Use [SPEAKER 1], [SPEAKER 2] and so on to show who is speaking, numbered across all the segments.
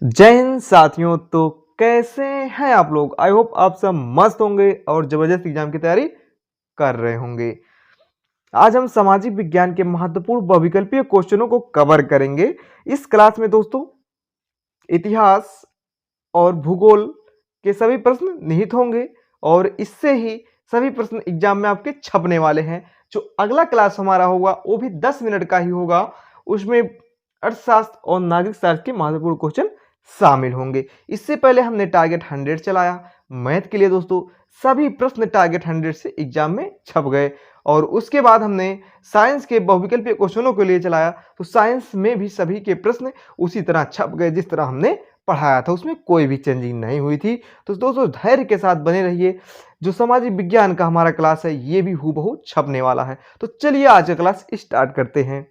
[SPEAKER 1] जय हिंद साथियों। तो कैसे हैं आप लोग? आई होप आप सब मस्त होंगे और जबरदस्त एग्जाम की तैयारी कर रहे होंगे। आज हम सामाजिक विज्ञान के महत्वपूर्ण बहुविकल्पीय क्वेश्चनों को कवर करेंगे। इस क्लास में दोस्तों इतिहास और भूगोल के सभी प्रश्न निहित होंगे और इससे ही सभी प्रश्न एग्जाम में आपके छपने वाले हैं। जो अगला क्लास हमारा होगा वो भी 10 मिनट का ही होगा। उसमें अर्थशास्त्र और नागरिक शास्त्र के महत्वपूर्ण क्वेश्चन शामिल होंगे। इससे पहले हमने टारगेट 100 चलाया मैथ के लिए दोस्तों। सभी प्रश्न टारगेट 100 से एग्जाम में छप गए और उसके बाद हमने साइंस के बहुविकल्पीय क्वेश्चनों के लिए चलाया तो साइंस में भी सभी के प्रश्न उसी तरह छप गए जिस तरह हमने पढ़ाया था, उसमें कोई भी चेंजिंग नहीं हुई थी। तो दोस्तों धैर्य के साथ बने रहिए। जो सामाजिक विज्ञान का हमारा क्लास है ये भी हूबहू छपने वाला है। तो चलिए आज का क्लास स्टार्ट करते हैं।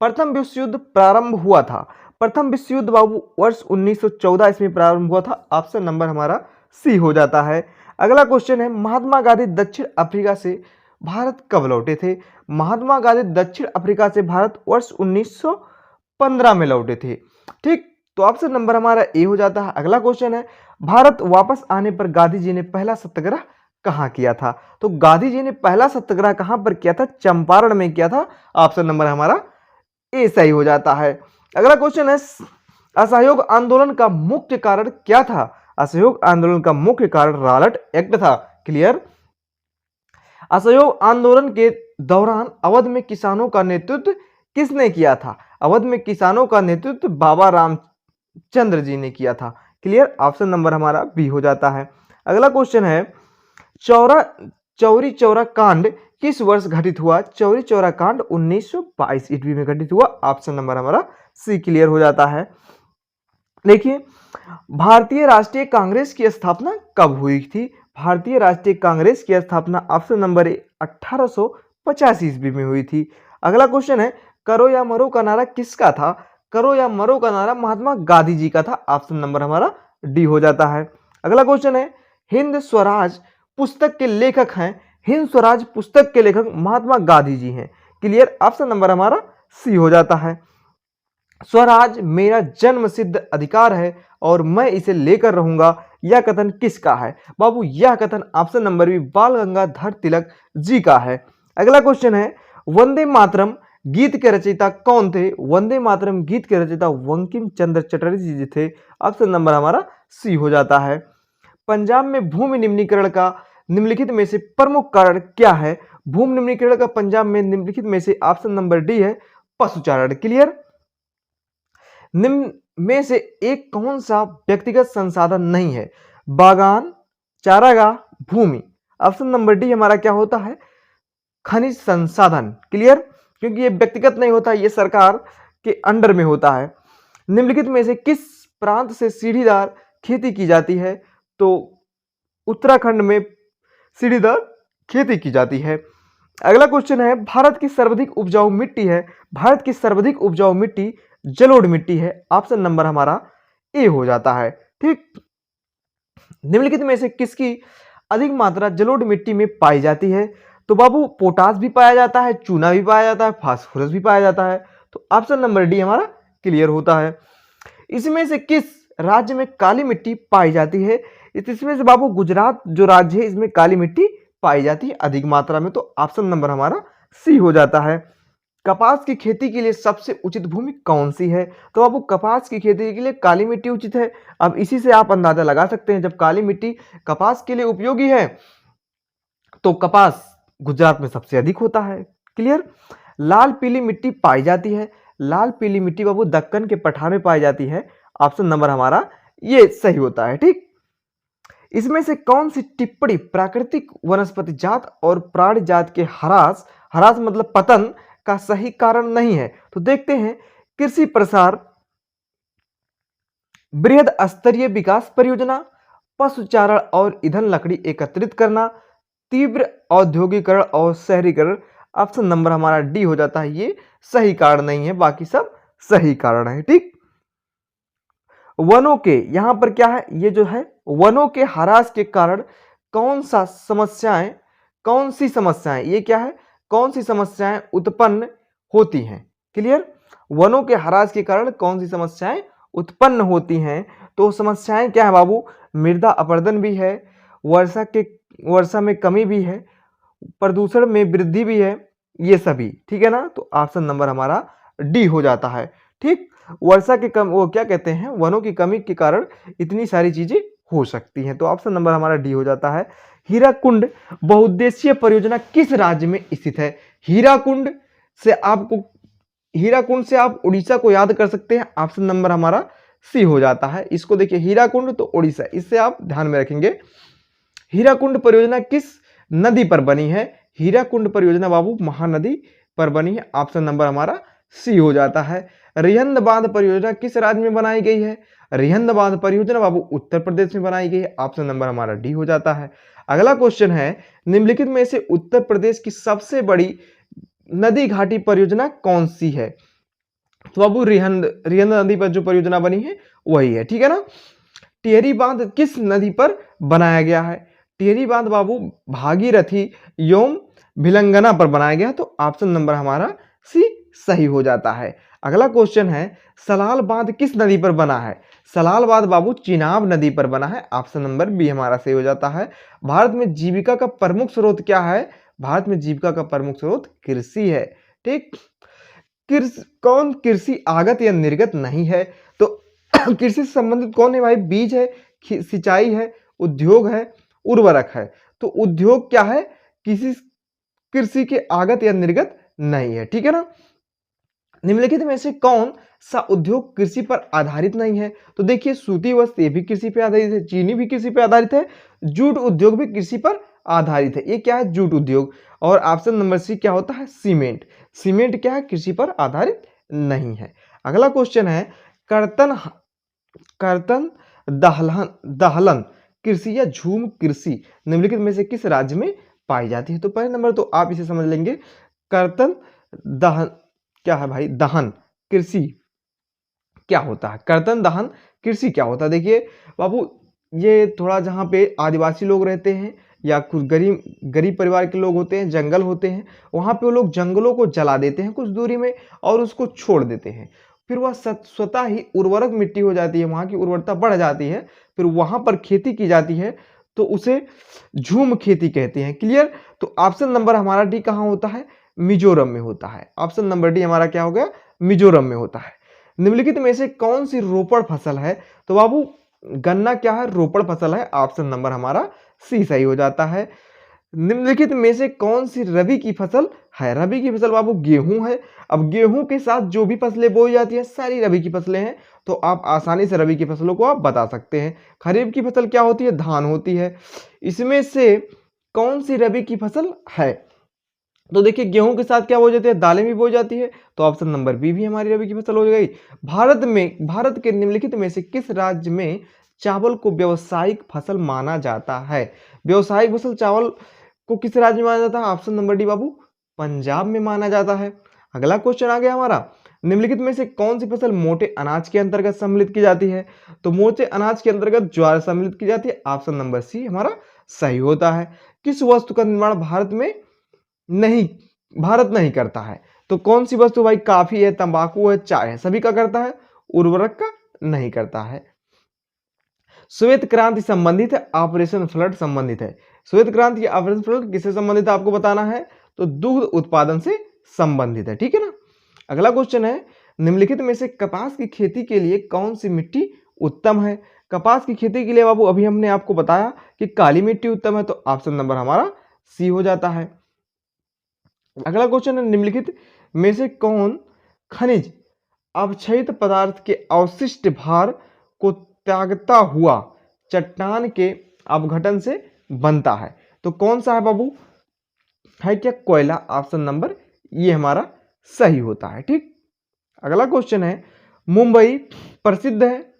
[SPEAKER 1] प्रथम विश्व युद्ध प्रारंभ हुआ था। प्रथम विश्व युद्ध बाबू वर्ष 1914 इसमें प्रारंभ हुआ था। ऑप्शन नंबर हमारा सी हो जाता है। अगला क्वेश्चन है महात्मा गांधी दक्षिण अफ्रीका से भारत कब लौटे थे? महात्मा गांधी दक्षिण अफ्रीका से भारत वर्ष 1915 में लौटे थे। ठीक, तो ऑप्शन नंबर हमारा ए हो जाता है। अगला क्वेश्चन है भारत वापस आने पर गांधी जी ने पहला सत्याग्रह कहां किया था? तो गांधी जी ने पहला सत्याग्रह कहां पर किया था? चंपारण में किया था। ऑप्शन नंबर हमारा ए सही हो जाता है। अगला क्वेश्चन है असहयोग आंदोलन का मुख्य कारण क्या था? असहयोग आंदोलन का मुख्य कारण रॉलेट एक्ट था। क्लियर। असहयोग आंदोलन के दौरान अवध में किसानों का नेतृत्व किसने किया था? अवध में किसानों का नेतृत्व बाबा रामचंद्र जी ने किया था। क्लियर। ऑप्शन नंबर हमारा बी हो जाता है। अगला क्वेश्चन है चौरी चौरा कांड किस वर्ष घटित हुआ? चौरी चौरा कांड 1922 ईस्वी में घटित हुआ। ऑप्शन नंबर हमारा सी क्लियर हो जाता है। देखिए भारतीय राष्ट्रीय कांग्रेस की स्थापना कब हुई थी? भारतीय राष्ट्रीय कांग्रेस की स्थापना ऑप्शन नंबर ए 1850 ईस्वी में हुई थी। अगला क्वेश्चन है करो या मरो का नारा किसका था? करो या मरो का नारा महात्मा गांधी जी का था। ऑप्शन नंबर हमारा डी हो जाता है। अगला क्वेश्चन है हिंद स्वराज पुस्तक के लेखक हैं। हिंद स्वराज पुस्तक के लेखक महात्मा गांधी जी हैं। क्लियर। ऑप्शन नंबर हमारा सी हो जाता है। स्वराज मेरा जन्म सिद्ध अधिकार है और मैं इसे लेकर रहूंगा, यह कथन किसका है? बाबू यह कथन ऑप्शन नंबर बी बाल गंगाधर तिलक जी का है। अगला क्वेश्चन है वंदे मातरम गीत के रचयिता कौन थे? वंदे मातरम गीत के रचयिता बंकिम चंद्र चटर्जी जी थे। ऑप्शन नंबर हमारा सी हो जाता है। पंजाब में भूमि निम्नीकरण का निम्नलिखित में से प्रमुख कारण क्या है? भूमि निम्नीकरण का पंजाब में निम्नलिखित में से ऑप्शन नंबर डी है पशुचारण। क्लियर। निम्न में से एक कौन सा व्यक्तिगत संसाधन नहीं है? बागान, चारागाह, भूमि। ऑप्शन नंबर डी हमारा क्या होता है? खनिज संसाधन। क्लियर। क्योंकि ये व्यक्तिगत नहीं होता, ये सरकार के अंडर में होता है। निम्नलिखित में से किस प्रांत से सीढ़ीदार खेती की जाती है? तो उत्तराखंड में सीढ़ीदार खेती की जाती है। अगला क्वेश्चन है भारत की सर्वाधिक उपजाऊ मिट्टी है। भारत की सर्वाधिक उपजाऊ मिट्टी जलोढ़ मिट्टी है। ऑप्शन नंबर हमारा ए हो जाता है। ठीक, निम्नलिखित में से किसकी अधिक मात्रा जलोढ़ मिट्टी में पाई जाती है? तो बाबू पोटास भी पाया जाता है, चूना भी पाया जाता है, फास्फोरस भी पाया जाता है। तो ऑप्शन नंबर डी हमारा क्लियर होता है। इसमें से किस राज्य में काली मिट्टी पाई जाती है? इसमें से बाबू गुजरात जो राज्य है इसमें काली मिट्टी पाई जाती है अधिक मात्रा में। तो ऑप्शन नंबर हमारा सी हो जाता है। कपास की खेती के लिए सबसे उचित भूमि कौन सी है? तो बाबू कपास की खेती के लिए काली मिट्टी उचित है। अब इसी से आप अंदाजा लगा सकते हैं जब काली मिट्टी कपास के लिए उपयोगी है तो कपास गुजरात में सबसे अधिक होता है। क्लियर। लाल पीली मिट्टी पाई जाती है। लाल पीली मिट्टी बाबू दक्कन के पठार में पाई जाती है। ऑप्शन नंबर हमारा ये सही होता है। ठीक, इसमें से कौन सी टिप्पणी प्राकृतिक वनस्पति जात और प्राणी जात के ह्रास ह्रास मतलब पतन का सही कारण नहीं है? तो देखते हैं कृषि प्रसार, बृहद स्तरीय विकास परियोजना, पशुचारण और ईंधन लकड़ी एकत्रित करना, तीव्र औद्योगिकरण और शहरीकरण। ऑप्शन नंबर हमारा डी हो जाता है। ये सही कारण नहीं है, बाकी सब सही कारण है। ठीक, वनों के यहां पर क्या है? ये जो है वनों के ह्रास के कारण कौन सी समस्याएं ये क्या है? कौन सी समस्याएं उत्पन्न होती हैं? क्लियर। वनों के ह्रास के कारण कौन सी समस्याएं उत्पन्न होती हैं, तो समस्याएं क्या है बाबू? मृदा अपरदन भी है, वर्षा में कमी भी है, प्रदूषण में वृद्धि भी है, ये सभी। ठीक है ना? तो ऑप्शन नंबर हमारा डी हो जाता है। ठीक, वर्षा के कम वो क्या कहते हैं, वनों की कमी के कारण इतनी सारी चीजें हो सकती हैं, तो ऑप्शन नंबर हमारा डी हो जाता है। हीराकुंड बहुउद्देशीय परियोजना किस राज्य में स्थित है? हीराकुंड से आपको हीराकुंड से आप उड़ीसा को याद कर सकते हैं, ऑप्शन नंबर हमारा सी हो जाता है। इसको देखिए, हीराकुंड तो उड़ीसा, इससे आप ध्यान में रखेंगे। हीराकुंड परियोजना किस नदी पर बनी है? हीराकुंड परियोजना बाबू महानदी पर बनी है, ऑप्शन नंबर हमारा सी हो जाता है। रिहंद बांध परियोजना किस राज्य में बनाई गई है? रिहंद बांध परियोजना बाबू उत्तर प्रदेश में बनाई गई है, ऑप्शन नंबर हमारा डी हो जाता है। अगला क्वेश्चन है, निम्नलिखित में से उत्तर प्रदेश की सबसे बड़ी नदी घाटी परियोजना कौन सी है? तो बाबू रिहंद नदी पर जो परियोजना बनी है वही है। ठीक है ना? टिहरी बांध किस नदी पर बनाया गया है? टिहरी बांध बाबू भागीरथी एवं भिलंगना पर बनाया गया, तो ऑप्शन नंबर हमारा सी सही हो जाता है। अगला क्वेश्चन है, सलाल बांध किस नदी पर बना है? सलाल बांध बाबू चिनाब नदी पर बना है, ऑप्शन नंबर बी हमारा सही हो जाता है। भारत में जीविका का प्रमुख स्रोत क्या है? भारत में जीविका का प्रमुख स्रोत कृषि है। ठीक, कौन कृषि आगत या निर्गत नहीं है? तो कृषि से संबंधित कौन है भाई? बीज है, सिंचाई है, उद्योग है, उर्वरक है। तो उद्योग क्या है? किसी कृषि के आगत या निर्गत नहीं है। ठीक है ना? निम्नलिखित में से कौन सा उद्योग कृषि पर आधारित नहीं है? तो देखिए, सूती वस्त्र ये भी कृषि पर आधारित है, चीनी भी कृषि पर आधारित है, जूट उद्योग भी कृषि पर आधारित है। ये क्या है? जूट उद्योग। और ऑप्शन नंबर सी क्या होता है? सीमेंट। सीमेंट क्या है? कृषि पर आधारित नहीं है। अगला क्वेश्चन है, कर्तन दहलन कृषि या झूम कृषि निम्नलिखित में से किस राज्य में पाई जाती है? तो पहले नंबर तो आप इसे समझ लेंगे, कर्तन दहन क्या है भाई? दहन कृषि क्या होता है? कर्तन दहन कृषि क्या होता है? देखिए बाबू, ये थोड़ा जहाँ पे आदिवासी लोग रहते हैं या कुछ गरीब परिवार के लोग होते हैं, जंगल होते हैं, वहाँ पे वो लोग जंगलों को जला देते हैं कुछ दूरी में और उसको छोड़ देते हैं, फिर वह स्वतः ही उर्वरक मिट्टी हो जाती है, वहाँ की उर्वरता बढ़ जाती है, फिर वहाँ पर खेती की जाती है, तो उसे झूम खेती कहते हैं। क्लियर? तो ऑप्शन नंबर हमारा डी कहाँ होता है? मिजोरम में होता है। ऑप्शन नंबर डी हमारा क्या हो गया? मिजोरम में होता है। निम्नलिखित में से कौन सी रोपड़ फसल है? तो बाबू गन्ना क्या है? रोपड़ फसल है, ऑप्शन नंबर हमारा सी सही हो जाता है। निम्नलिखित में से कौन सी रबी की फसल है? रबी की फसल बाबू गेहूं है। अब गेहूं के साथ जो भी फसलें बोई जाती हैं सारी रबी की फसलें हैं, तो आप आसानी से रबी की फसलों को आप बता सकते हैं। खरीफ की फसल क्या होती है? धान होती है। इसमें से कौन सी रबी की फसल है? तो देखिए, गेहूं के साथ क्या बोई जाती है? दालें भी बोई जाती है, तो ऑप्शन नंबर बी भी हमारी रबी की फसल हो गई। भारत के निम्नलिखित में से किस राज्य में चावल को व्यावसायिक फसल माना जाता है? व्यावसायिक फसल चावल को किस राज्य में माना जाता है? ऑप्शन नंबर डी बाबू पंजाब में माना जाता है। अगला क्वेश्चन आ गया हमारा, निम्नलिखित में से कौन सी फसल मोटे अनाज के अंतर्गत सम्मिलित की जाती है? तो मोटे अनाज के अंतर्गत ज्वार सम्मिलित की जाती है, ऑप्शन नंबर सी हमारा सही होता है। किस वस्तु का निर्माण भारत नहीं करता है? तो कौन सी वस्तु भाई? काफी है, तंबाकू है, चाय है, सभी का करता है, उर्वरक का नहीं करता है। श्वेत क्रांति संबंधित है, ऑपरेशन फ्लड संबंधित है। श्वेत क्रांति या ऑपरेशन फ्लड किससे संबंधित है आपको बताना है? तो दुग्ध उत्पादन से संबंधित है। ठीक है ना? अगला क्वेश्चन है, निम्नलिखित में से कपास की खेती के लिए कौन सी मिट्टी उत्तम है? कपास की खेती के लिए बाबू अभी हमने आपको बताया कि काली मिट्टी उत्तम है, तो ऑप्शन नंबर हमारा सी हो जाता है। अगला क्वेश्चन है, निम्नलिखित में से कौन खनिज अवक्षयित पदार्थ के अवशिष्ट भार को त्यागता हुआ चट्टान के अपघटन से बनता है? तो कौन सा है बाबू? है क्या? कोयला, ऑप्शन नंबर ये हमारा सही होता है। ठीक, अगला क्वेश्चन है, मुंबई प्रसिद्ध है,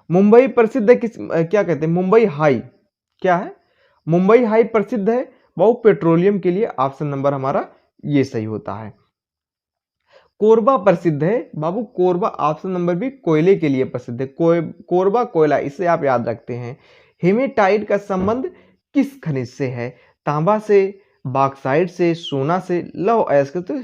[SPEAKER 1] मुंबई प्रसिद्ध है किस क्या कहते हैं? मुंबई हाई क्या है? मुंबई हाई प्रसिद्ध है बाबू पेट्रोलियम के लिए, ऑप्शन नंबर हमारा ये सही होता है। कोरबा प्रसिद्ध है बाबू, कोरबा ऑप्शन नंबर भी कोयले के लिए प्रसिद्ध है, कोरबा कोयला, इसे आप याद रखते हैं। हेमेटाइट का संबंध किस खनिज से है? तांबा से, बॉक्साइट से, सोना से, लौह अयस्क। तो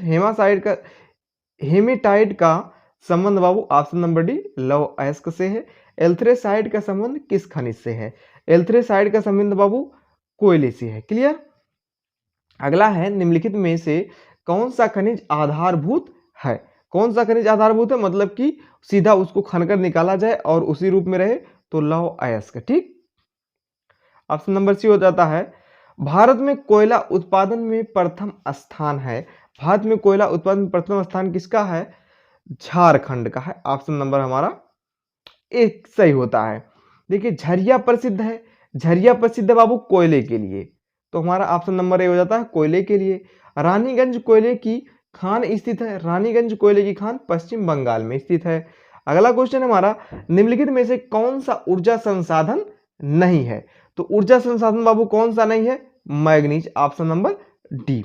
[SPEAKER 1] हेमेटाइट का संबंध बाबू ऑप्शन नंबर डी लौह अयस्क से है। एल्थ्रेसाइड का संबंध किस खनिज से है? एल्थ्रेसाइड का संबंध बाबू कोयले से है। क्लियर। अगला है निम्नलिखित में से कौन सा खनिज आधारभूत है? कौन सा खनिज आधारभूत है मतलब कि सीधा उसको खनकर निकाला जाए और उसी रूप में रहे, तो लौह अयस्क। ठीक। ऑप्शन नंबर सी हो जाता है भारत में कोयला उत्पादन में प्रथम स्थान है। भारत में कोयला उत्पादन में प्रथम स्थान किसका है? झारखंड का है। ऑप्शन नंबर हमारा एक सही होता है। देखिए झरिया प्रसिद्ध है, झरिया प्रसिद्ध है बाबू कोयले के लिए, तो हमारा ऑप्शन नंबर ए हो जाता है कोयले के लिए। रानीगंज कोयले की खान स्थित है, रानीगंज कोयले की खान पश्चिम बंगाल में स्थित है। अगला क्वेश्चन हमारा निम्नलिखित में से कौन सा ऊर्जा संसाधन नहीं है? तो ऊर्जा संसाधन बाबू कौन सा नहीं है? मैग्नीज। Option number D.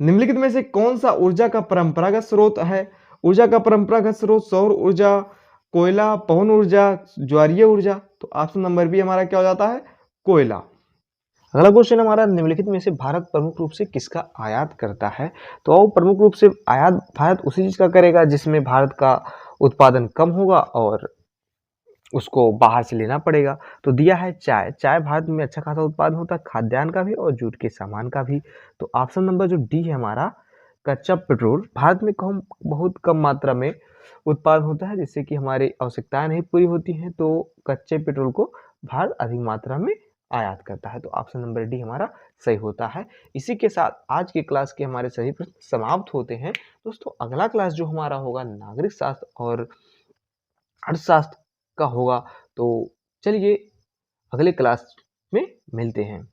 [SPEAKER 1] निम्नलिखित में से कौन सा ऊर्जा का परंपरागत स्रोत है? ऊर्जा का परंपरागत स्रोत सौर ऊर्जा, कोयला, पवन ऊर्जा, ज्वारीय ऊर्जा, तो ऑप्शन नंबर बी हमारा क्या हो जाता है? कोयला। अगला क्वेश्चन हमारा निम्नलिखित में से भारत प्रमुख रूप से किसका आयात करता है? तो वो प्रमुख रूप से आयात भारत उसी चीज का करेगा जिसमें भारत का उत्पादन कम होगा और उसको बाहर से लेना पड़ेगा। तो दिया है चाय, चाय भारत में अच्छा खासा उत्पादन होता है, खाद्यान्न का भी और जूट के सामान का भी। तो ऑप्शन नंबर जो डी है हमारा कच्चा पेट्रोल भारत में कम बहुत कम मात्रा में उत्पादन होता है जिससे कि हमारी आवश्यकताएं नहीं पूरी होती हैं, तो कच्चे पेट्रोल को भारत अधिक मात्रा में आयात करता है। तो ऑप्शन नंबर डी हमारा सही होता है। इसी के साथ आज की क्लास के हमारे सभी प्रश्न समाप्त होते हैं। दोस्तों अगला क्लास जो हमारा होगा नागरिक शास्त्र और अर्थशास्त्र का होगा। तो चलिए अगले क्लास में मिलते हैं।